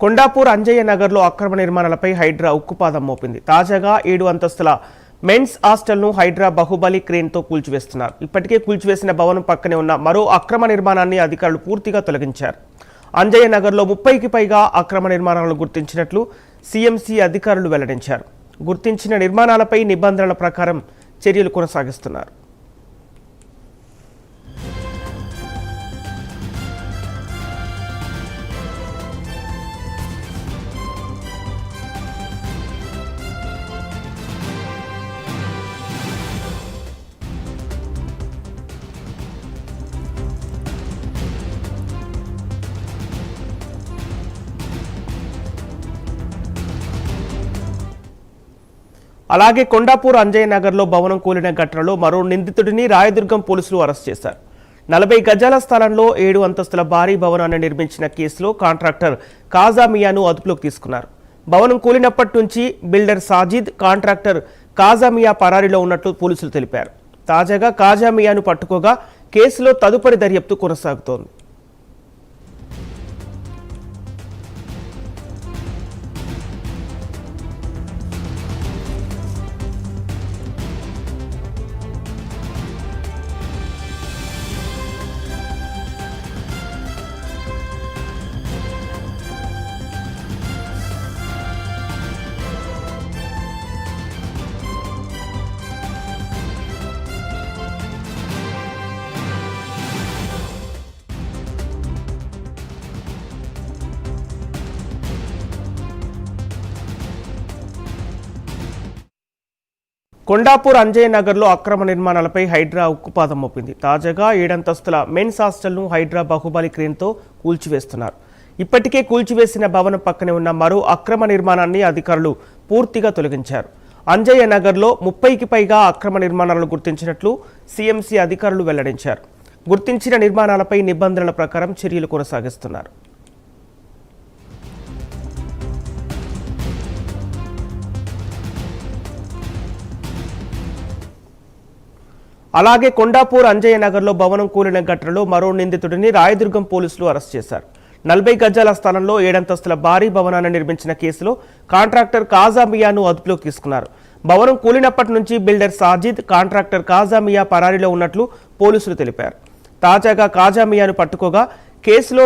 కొండాపూర్ అంజయ్య నగర్లో అక్రమ నిర్మాణాలపై హైడ్రా ఉక్కుపాదం మోపింది. తాజాగా 7 అంతస్తుల మెన్స్ హాస్టల్ను హైడ్రా బాహుబలి క్రేన్తో కూల్చివేస్తున్నారు. ఇప్పటికే కూల్చివేసిన భవనం పక్కనే ఉన్న మరో అక్రమ నిర్మాణాన్ని అధికారులు పూర్తిగా తొలగించారు. అంజయ్య నగర్లో 30కి పైగా అక్రమ నిర్మాణాలను గుర్తించినట్లు సిఎంసి అధికారులు వెల్లడించారు. గుర్తించిన నిర్మాణాలపై నిబంధనల ప్రకారం చర్యలు కొనసాగిస్తున్నారు. అలాగే కొండాపూర్ అంజయ్య నగర్లో భవనం కూలిన ఘటనలో మరో నిందితుడిని రాయదుర్గం పోలీసులు అరెస్ట్ చేశారు. 40 గజాల స్థలంలో 7 అంతస్తుల భారీ భవనాన్ని నిర్మించిన కేసులో కాంట్రాక్టర్ కాజా మియాను అదుపులోకి తీసుకున్నారు. భవనం కూలినప్పటి నుంచి బిల్డర్ సాజిద్, కాంట్రాక్టర్ కాజా మియా పరారీలో ఉన్నట్లు పోలీసులు తెలిపారు. తాజాగా కాజా మియాను పట్టుకోగా కేసులో తదుపరి దర్యాప్తు కొనసాగుతోంది. కొండాపూర్ అంజయ్య నగర్లో అక్రమ నిర్మాణాలపై హైడ్రా ఉక్కుపాదం మోపింది. తాజాగా 7 అంతస్తుల మెన్స్ హాస్టల్ను హైడ్రా బాహుబలి క్రేన్తో కూల్చివేస్తున్నారు. ఇప్పటికే కూల్చివేసిన భవనం పక్కనే ఉన్న మరో అక్రమ నిర్మాణాన్ని అధికారులు పూర్తిగా తొలగించారు. అంజయ్య నగర్లో 30కి పైగా అక్రమ నిర్మాణాలను గుర్తించినట్లు సిఎంసి అధికారులు వెల్లడించారు. గుర్తించిన నిర్మాణాలపై నిబంధనల ప్రకారం చర్యలు కొనసాగిస్తున్నారు. అలాగే కొండాపూర్ అంజయ్య నగర్లో భవనం కూలిన ఘటనలో మరో నిందితుడిని రాయదుర్గం పోలీసులు అరెస్ట్ చేశారు. 40 గజాల స్థలంలో 7 అంతస్తుల భారీ భవనాన్ని నిర్మించిన కేసులో కాంట్రాక్టర్ కాజా మియాను అదుపులోకి తీసుకున్నారు. భవనం కూలినప్పటి నుంచి బిల్డర్ సాజిద్, కాంట్రాక్టర్ కాజా మియా పరారీలో ఉన్నట్లు పోలీసులు తెలిపారు. తాజాగా కాజా మియాను పట్టుకోగా కేసులో